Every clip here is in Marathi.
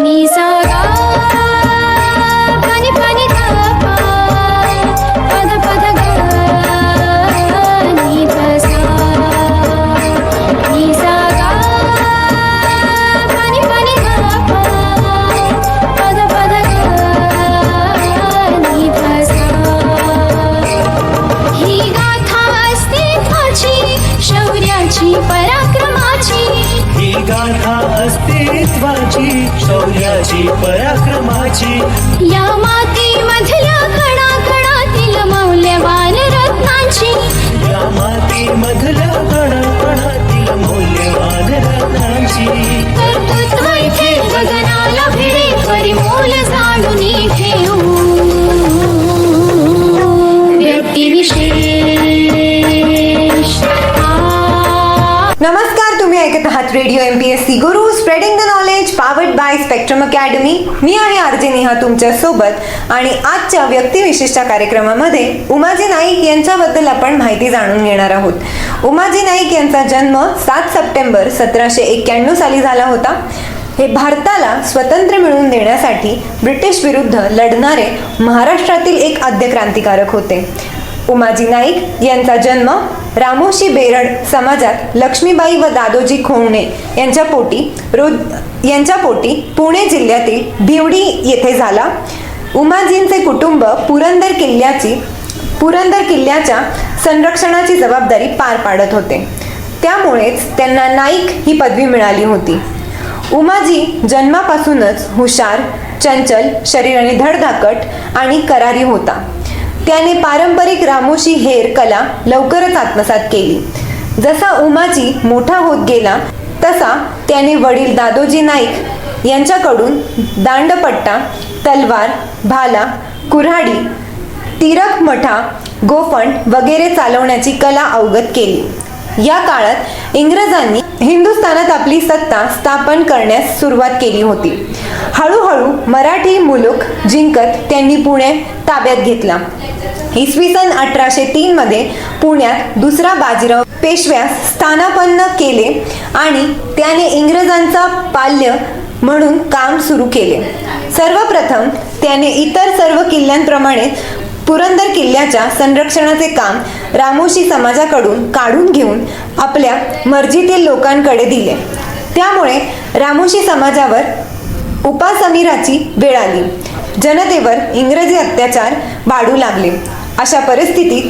नि सा गा पनि पनि गा पा पद पद गा नि ध सा नि सा गा पनि पनि गा पा पद पद गा नि ध सा ही गाथा अस्तित्वाची शौर्याची पराक्रमाची ही गाथा अस्तित्वाची शौर्याची पराक्रमाची या मातीमधल्या कणाकणातील मौल्यवान रत्नांची या मातीमधल्या कणाकणातील मौल्यवान रत्नांची कर्तृत्व इथे गगनाला भिडे परिमोल जाणून ठेवू व्यक्तिविशेष नमस्कार, तुम्ही ऐकत आहात radio MPSC Guru spreading the knowledge powered by Spectrum Academy. मी आहे आरजे नेहा तुमच्या सोबत आणि आजच्या व्यक्तिविशेषच्या कार्यक्रमामध्ये उमाजी नाईक यांच्याबद्दल आपण माहिती जाणून घेणार आहोत. उमाजी नाईक यांचा जन्म 7 सप्टेंबर 1791 साली झाला होता. हे भारताला स्वातंत्र्य मिळवून देण्यासाठी ब्रिटिश विरुद्ध लढणारे महाराष्ट्रातील एक आद्य क्रांतिकारक होते. उमाजी नाईक यांचा जन्म रामोशी बेरड समाजात लक्ष्मीबाई व दादोजी खोमणे यांच्या पोटी पुणे जिल्ह्यातील भिवडी येथे झाला. उमाजींचे कुटुंब पुरंदर किल्ल्याच्या संरक्षणाची जबाबदारी पार पाडत होते. त्यामुळेच त्यांना नाईक ही पदवी मिळाली होती. उमाजी जन्मापासूनच हुशार, चंचल, शरीराने धडधाकट आणि करारी होता. त्याने पारंपरिक रामोशी हेर कला लवकरच आत्मसात केली. जसा उमाजी मोठा होत गेला तसा त्याने वडील दादोजी नाईक यांच्याकडून दांडपट्टा, तलवार, भाला, कुऱ्हाडी, तिरक मठा, गोफंड वगैरे चालवण्याची कला अवगत केली. या काळात इंग्रजांनी हिंदुस्थानात आपली सत्ता स्थापन करण्यास सुरुवात केली होती. हळूहळू मराठी मुलूक जिंकत त्यांनी पुणे ताब्यात घेतला. इसवी सन 1803 मध्ये पुण्यात दुसरा बाजीराव पेशव्यास स्थानापन्न केले आणि त्याने इंग्रजांचा पाल्य म्हणून काम सुरू केले. सर्वप्रथम त्याने इतर सर्व किल्ल्यांप्रमाणे पुरंदर किल्ल्याच्या संरक्षणाचे काम रामोशी समाजाकडून काढून घेऊन आपल्या मर्जीतील लोकांकडे दिले. त्यामुळे रामोशी समाजावर उपासमारीची वेळ आली. जनतेवर इंग्रजी अत्याचार वाढू लागले. अशा परिस्थितीत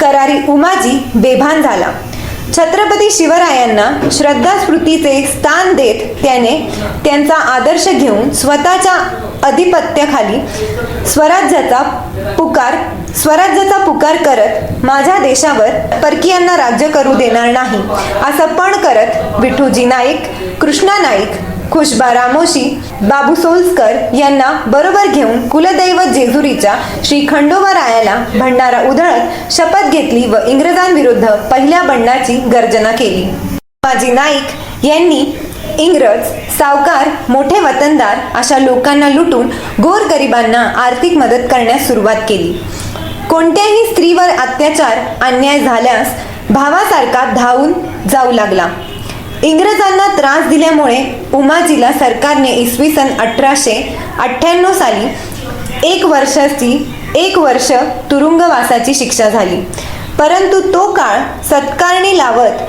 करारी उमाजी बेभान झाला. छत्रपती शिवरायांना श्रद्धास्फूर्तीचे स्थान देत त्याने त्यांचा आदर्श घेऊन स्वतःच्या अधिपत्याखाली स्वराज्याचा पुकार करत माझ्या देशावर परकीयांना राज्य करू देणार नाही असं पण करत विठूजी नाईक, कृष्णा नाईक, खुशबा रामोशी, बाबू सोलस्कर यांना बरोबर घेऊन कुलदैवत जेजुरीच्या श्री खंडोबारायाला भंडारा उधळत शपथ घेतली व इंग्रजांविरुद्ध पहिल्या बंडाची गर्जना केली. उमाजी नाईक यांनी इंग्रज, सावकार, मोठे वतनदार अशा लोकांना लुटून गोरगरिबांना आर्थिक मदत करण्यास सुरुवात केली. कोणत्याही स्त्रीवर अत्याचार, अन्याय झाल्यास भावासारखा धावून जाऊ लागला. इंग्रजांना त्रास दिल्यामुळे उमाजीला सरकारने इसवी सन 1898 साली 1 वर्ष तुरुंगवासाची शिक्षा झाली. परंतु तो काळ सत्कारणी लावत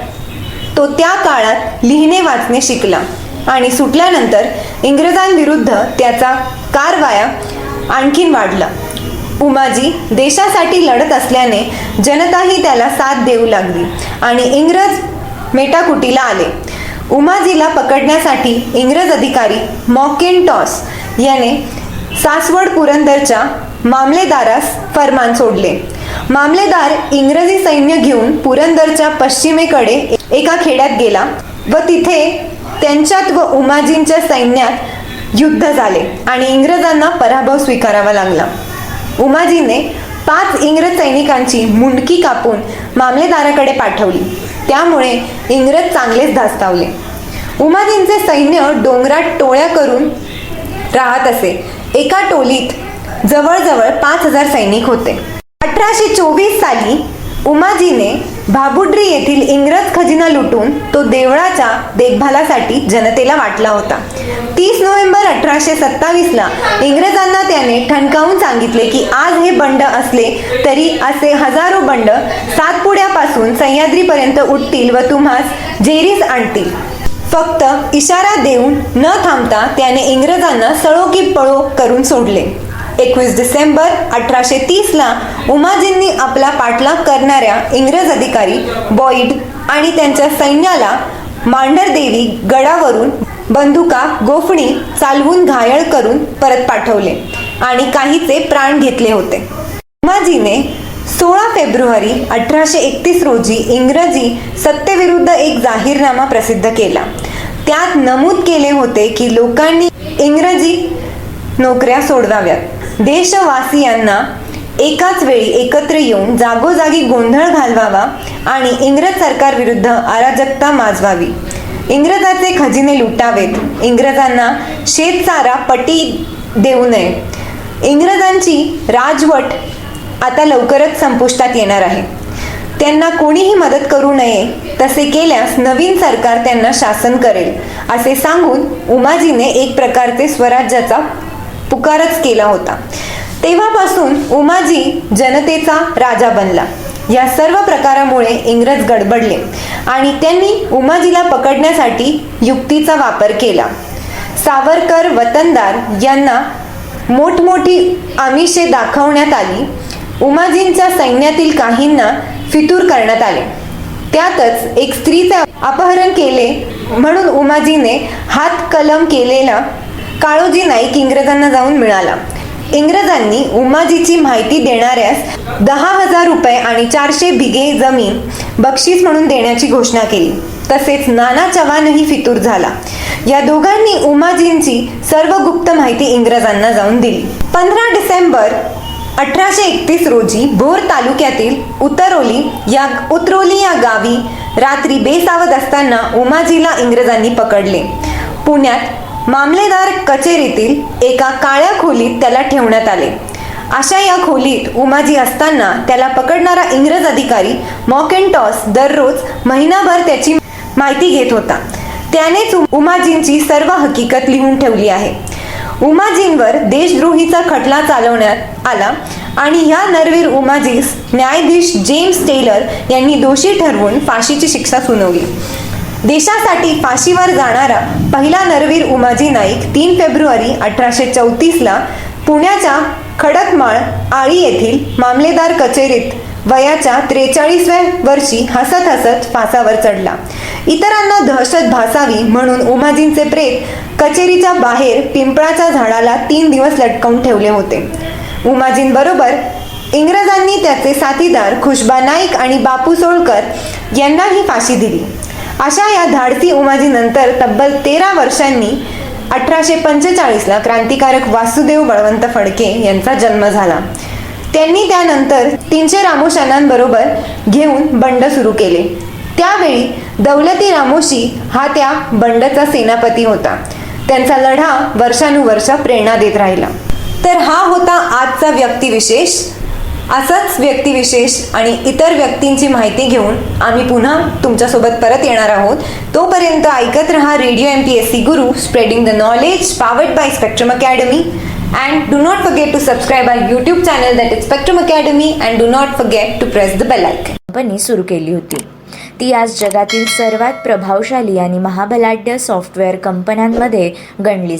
तो त्या काळात लिहिणे वाचणे शिकला आणि सुटल्यानंतर इंग्रजांविरुद्ध त्याचा कारवाया आणखीन वाढला. उमाजी देशासाठी लढत असल्याने जनताही त्याला साथ देऊ लागली आणि इंग्रज मेटाकुटीला आले. उमाजीला पकडण्यासाठी इंग्रज अधिकारी मॅकिंटॉश याने सासवड पुरंदरच्या मामलेदारास फरमान सोडले. मामलेदार इंग्रजी सैन्य घेऊन पुरंदरच्या पश्चिमेकडे एका खेड्यात गेला व तिथे त्यांच्यात व उमाजींच्या सैन्यात युद्ध झाले आणि इंग्रजांना पराभव स्वीकारावा लागला. उमाजीने 5 इंग्रज सैनिकांची मुंडकी कापून मामलेदाराकडे पाठवली. त्यामुळे इंग्रज चांगलेच धास्तावले. उमाजींचे सैन्य डोंगरात टोळ्या करून राहत असे. एका टोलीत जवळजवळ 5000 सैनिक होते. 1824 साली उमाजीने भाबुड्री येथील इंग्रज खजिना लुटून तो देवळाच्या देखभालासाठी जनतेला वाटला होता. 30 नोव्हेंबर 1827ला इंग्रजांना त्याने ठणकावून सांगितले की आज हे बंड असले तरी असे हजारो बंड सातपुड्यापासून सह्याद्रीपर्यंत उठतील व तुम्हास जेरीस आणतील. फक्त इशारा देऊन न थांबता त्याने इंग्रजांना सळो की पळो करून सोडले. 21 डिसेंबर 1830ला उमाजींनी आपला पाठलाग करणाऱ्या इंग्रज अधिकारी बॉईड आणि त्यांच्या सैन्याला मांढरदेवी गडावरून बंदुका गोफणी चालवून घायल करून परत पाठवले आणि काहीचे प्राण घेतले होते. उमाजीने 16 फेब्रुवारी 1831 रोजी इंग्रजी सत्तेविरुद्ध एक जाहीरनामा प्रसिद्ध केला. त्यात नमूद केले होते की लोकांनी इंग्रजी नोकऱ्या सोडवाव्यात. देशवासियांना एकाच वेळी एकत्र येऊन जागोजागी गोंधळ घालवावा आणि इंग्रज सरकार विरुद्ध अराजकता माजवावी. इंग्रजाचे खजिने लुटावेत. इंग्रजांना शेतसारा पटी देऊ नये. इंग्रजांची राजवट आता लवकरच संपुष्टात येणार आहे. त्यांना कोणीही मदत करू नये. तसे केल्यास नवीन सरकार त्यांना शासन करेल असे सांगून उमाजीने एक प्रकारचे स्वराज्याचा पुकारच केला होता. तेव्हापासून उमाजी जनतेचा राजा बनला. या सर्व प्रकारामुळे इंग्रज गडबडले आणि त्यांनी उमाजीला पकडण्यासाठी युक्तीचा वापर केला. सावरकर वतनदार यांना मोठमोठी आमिषे दाखवण्यात आली. उमाजींच्या सैन्यातील काहींना फितूर करण्यात आले. त्यातच एक स्त्रीचे अपहरण केले म्हणून उमाजीने हात कलम केलेला काळोजी नाईक इंग्रजांना जाऊन मिळाला. इंग्रजांनी उमाजीची माहिती देणाऱ्यास 10,000 रुपये आणि 400 बिघे जमीन बक्षीस म्हणून देण्याची घोषणा केली. तसेच नाना चव्हाणही फितूर झाला. या दोघांनी उमाजींची सर्व गुप्त माहिती इंग्रजांना जाऊन दिली. 15 डिसेंबर 1831 रोजी भोर तालुक्यातील उतरोली या गावी रात्री बेसावध असताना उमाजीला इंग्रजांनी पकडले. पुण्यात मामलेदार कचेरीतील एका काळ्या खोलीत त्याला ठेवण्यात आले. अशा या खोलीत उमाजी असताना त्याला पकडणारा इंग्रज अधिकारी मॉकेंटॉस दररोज महिनाभर त्याची माहिती घेत होता. त्यानेच उमाजींची सर्व हकीकत लिहून ठेवली आहे. उमाजींवर देशद्रोहीचा खटला चालवण्यात आला आणि या नरवीर उमाजीस न्यायाधीश जेम्स टेलर यांनी दोषी ठरवून फाशीची शिक्षा सुनावली. देशासाठी फाशीवर जाणारा पहिला नरवीर उमाजी नाईक 3 फेब्रुवारी 1834ला पुण्याच्या खडकमाळ आळी येथील मामलेदार कचेरीत वयाच्या 43व्या वर्षी हसत हसत फासावर चढला. इतरांना दहशत भासावी म्हणून उमाजींचे प्रेत कचेरीच्या बाहेर पिंपळाच्या झाडाला 3 दिवस लटकवून ठेवले होते. उमाजींबरोबर इंग्रजांनी त्याचे साथीदार खुशबा नाईक आणि बापू सोळकर यांनाही फाशी दिली. अशा या धाडसी उमाजीनंतर तब्बल 13 वर्षांनी 1845ला क्रांतिकारक वासुदेव बळवंत फडके यांचा जन्म झाला. त्यांनी त्यानंतर 300 रामोशांबरोबर घेऊन बंड सुरू केले. त्यावेळी दौलती रामोशी हा त्या बंडचा सेनापती होता. त्यांचा लढा वर्षानुवर्ष प्रेरणा देत राहिला. तर हा होता आजचा व्यक्तिविशेष. असाच व्यक्तिविशेष आणि इतर व्यक्तींची माहिती घेऊन आम्ही पुन्हा तुमच्यासोबत परत येणार आहोत. तोपर्यंत ऐकत रहा radio MPSC Guru, spreading the knowledge, powered by Spectrum academy. And do not forget to subscribe our YouTube channel, that is Spectrum Academy, and do not forget to press the bell icon. Company सुरू केली होती. ती आज जगातील सर्वात प्रभावशाली आणि महाबलाढ्य सॉफ्टवेअर कंपन्यांमध्ये गणली